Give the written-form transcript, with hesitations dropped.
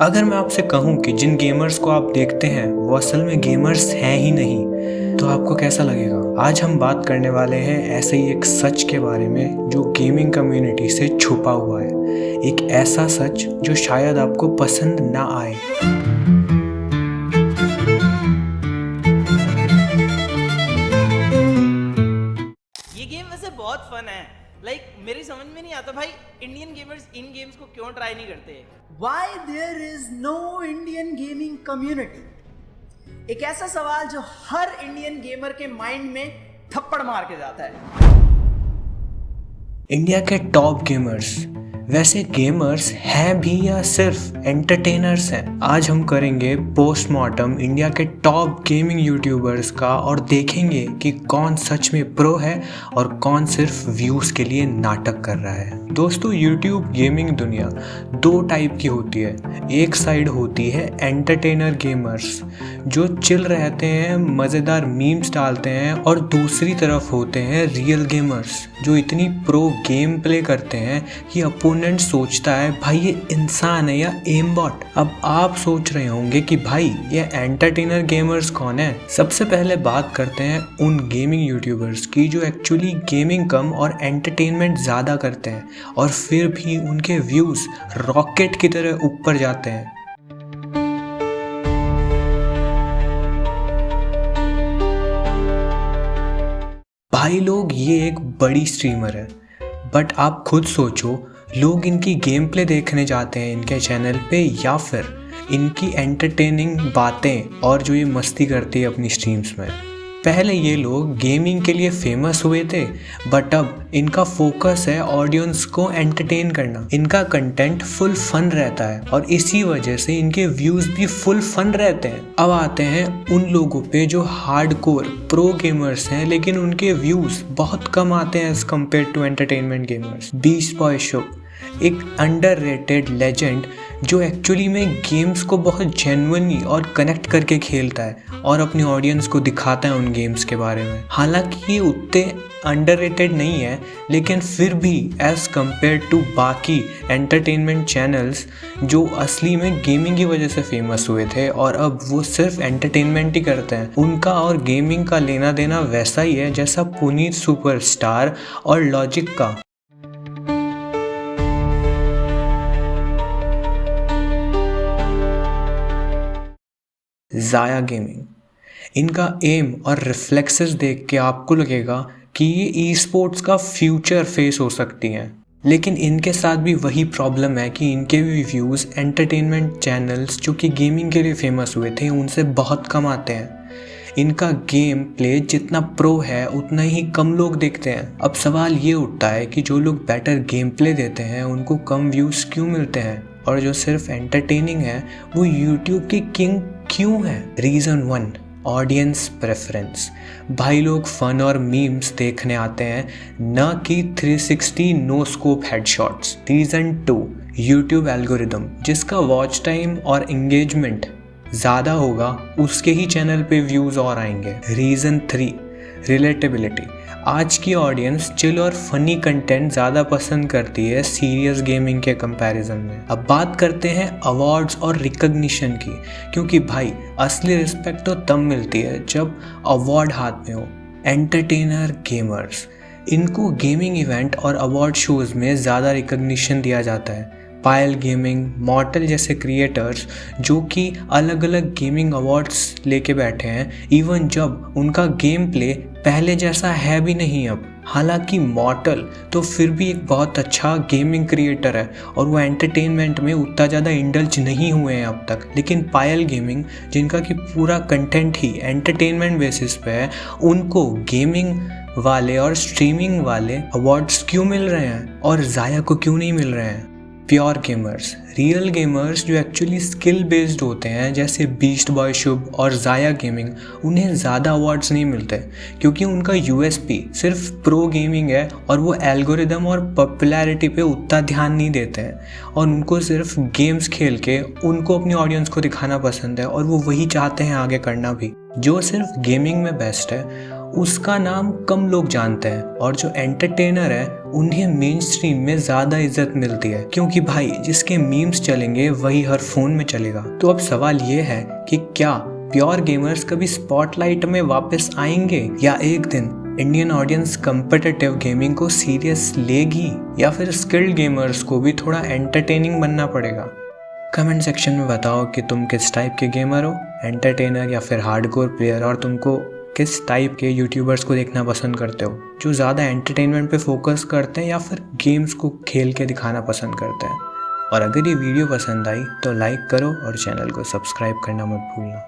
अगर मैं आपसे कहूँ कि जिन गेमर्स को आप देखते हैं वो असल में गेमर्स हैं ही नहीं, तो आपको कैसा लगेगा? आज हम बात करने वाले हैं ऐसे ही एक सच के बारे में जो गेमिंग कम्युनिटी से छुपा हुआ है। एक ऐसा सच जो शायद आपको पसंद ना आए। ये गेम वैसे बहुत फन है। मेरी समझ में नहीं आता भाई, इंडियन गेमर्स इन गेम्स को क्यों ट्राई नहीं करते। Why there is no Indian gaming community? एक ऐसा सवाल जो हर इंडियन गेमर के माइंड में थप्पड़ मार के जाता है। इंडिया के टॉप गेमर्स वैसे गेमर्स हैं भी या सिर्फ एंटरटेनर्स हैं? आज हम करेंगे पोस्टमार्टम इंडिया के टॉप गेमिंग यूट्यूबर्स का और देखेंगे कि कौन सच में प्रो है और कौन सिर्फ व्यूज़ के लिए नाटक कर रहा है। दोस्तों, यूट्यूब गेमिंग दुनिया दो टाइप की होती है। एक साइड होती है एंटरटेनर गेमर्स जो चिल रहते हैं, मज़ेदार मीम्स डालते हैं, और दूसरी तरफ होते हैं रियल गेमर्स जो इतनी प्रो गेम प्ले करते हैं कि अपोनेंट सोचता है भाई ये इंसान है या एम बॉट। अब आप सोच रहे होंगे कि भाई ये एंटरटेनर गेमर्स कौन है। सबसे पहले बात करते हैं उन गेमिंग यूट्यूबर्स की जो एक्चुअली गेमिंग कम और एंटरटेनमेंट ज़्यादा करते हैं और फिर भी उनके व्यूज़ रॉकेट की तरह ऊपर जाते हैं। भाई लोग, ये एक बड़ी स्ट्रीमर है, बट आप खुद सोचो, लोग इनकी गेम प्ले देखने जाते हैं इनके चैनल पे या फिर इनकी एंटरटेनिंग बातें और जो ये मस्ती करती है अपनी स्ट्रीम्स में। पहले ये लोग गेमिंग के लिए फेमस हुए थे, बट अब इनका फोकस है ऑडियंस को एंटरटेन करना। इनका कंटेंट फुल फन रहता है और इसी वजह से इनके व्यूज़ भी फुल फन रहते हैं। अब आते हैं उन लोगों पे जो हार्डकोर प्रो गेमर्स हैं लेकिन उनके व्यूज़ बहुत कम आते हैं as compare to entertainment gamers. Beast Boy Shubh एक अंडररेटेड लेजेंड जो एक्चुअली में गेम्स को बहुत जेन्युइनली और कनेक्ट करके खेलता है और अपनी ऑडियंस को दिखाता है उन गेम्स के बारे में। हालांकि ये उतने अंडररेटेड नहीं है, लेकिन फिर भी एज कम्पेयर टू बाकी एंटरटेनमेंट चैनल्स जो असली में गेमिंग की वजह से फेमस हुए थे और अब वो सिर्फ एंटरटेनमेंट ही करते हैं, उनका और गेमिंग का लेना देना वैसा ही है जैसा पुनीत सुपरस्टार और लॉजिक का। जाया गेमिंग, इनका एम और रिफ्लेक्सेस देख के आपको लगेगा कि ये ई स्पोर्ट्स का फ्यूचर फेस हो सकती हैं, लेकिन इनके साथ भी वही प्रॉब्लम है कि इनके भी व्यूज़ एंटरटेनमेंट चैनल्स जो कि गेमिंग के लिए फेमस हुए थे उनसे बहुत कम आते हैं। इनका गेम प्ले जितना प्रो है उतना ही कम लोग देखते हैं। अब सवाल ये उठता है कि जो लोग बेटर गेम प्ले देते हैं उनको कम व्यूज़ क्यों मिलते हैं और जो सिर्फ एंटरटेनिंग है वो यूट्यूब की किंग क्यों है? Reason 1, audience preference. भाई लोग फन और मीम्स देखने आते हैं, न कि 360 no scope headshots. Reason 2, YouTube algorithm. जिसका वॉच टाइम और एंगेजमेंट ज़्यादा होगा उसके ही चैनल पे व्यूज़ और आएंगे। Reason 3, relatability. आज की ऑडियंस चिल और फनी कंटेंट ज़्यादा पसंद करती है सीरियस गेमिंग के कंपैरिजन में। अब बात करते हैं अवार्ड्स और रिकग्निशन की, क्योंकि भाई असली रिस्पेक्ट तो तब मिलती है जब अवार्ड हाथ में हो। एंटरटेनर गेमर्स, इनको गेमिंग इवेंट और अवार्ड शोज़ में ज़्यादा रिकग्निशन दिया जाता है। पायल गेमिंग, मॉर्टल जैसे क्रिएटर्स जो कि अलग अलग गेमिंग अवार्ड्स लेके बैठे हैं, इवन जब उनका गेम प्ले पहले जैसा है भी नहीं अब। हालांकि मॉर्टल तो फिर भी एक बहुत अच्छा गेमिंग क्रिएटर है और वो एंटरटेनमेंट में उतना ज़्यादा इंडल्ज नहीं हुए हैं अब तक, लेकिन पायल गेमिंग जिनका कि पूरा कंटेंट ही एंटरटेनमेंट बेसिस पे है, उनको गेमिंग वाले और स्ट्रीमिंग वाले अवार्ड्स क्यों मिल रहे हैं और जाया को क्यों नहीं मिल रहे हैं? प्योर गेमर्स, रियल गेमर्स जो एक्चुअली स्किल बेस्ड होते हैं जैसे बीस्ट बॉय शुभ और जाया गेमिंग, उन्हें ज़्यादा अवार्ड्स नहीं मिलते क्योंकि उनका यूएसपी सिर्फ प्रो गेमिंग है और वो एल्गोरिदम और पॉपुलैरिटी पे उतना ध्यान नहीं देते हैं और उनको सिर्फ गेम्स खेल के उनको अपनी ऑडियंस को दिखाना पसंद है और वो वही चाहते हैं आगे करना भी। जो सिर्फ गेमिंग में बेस्ट है उसका नाम कम लोग जानते हैं और जो एंटरटेनर है उन्हें मेन स्ट्रीम में ज़्यादा इज्जत मिलती है, क्योंकि भाई जिसके मीम्स चलेंगे वही हर फोन में चलेगा। तो अब सवाल ये है कि क्या प्योर गेमर्स कभी स्पॉटलाइट में वापस आएंगे, या एक दिन इंडियन ऑडियंस कम्पिटिटिव गेमिंग को सीरियस लेगी, या फिर स्किल्ड गेमर्स को भी थोड़ा एंटरटेनिंग बनना पड़ेगा। कमेंट सेक्शन में बताओ कि तुम किस टाइप के गेमर हो, एंटरटेनर या फिर हार्डकोर प्लेयर, और तुमको किस टाइप के यूट्यूबर्स को देखना पसंद करते हो, जो ज़्यादा एंटरटेनमेंट पे फोकस करते हैं या फिर गेम्स को खेल के दिखाना पसंद करते हैं। और अगर ये वीडियो पसंद आई तो लाइक करो और चैनल को सब्सक्राइब करना मत भूलना।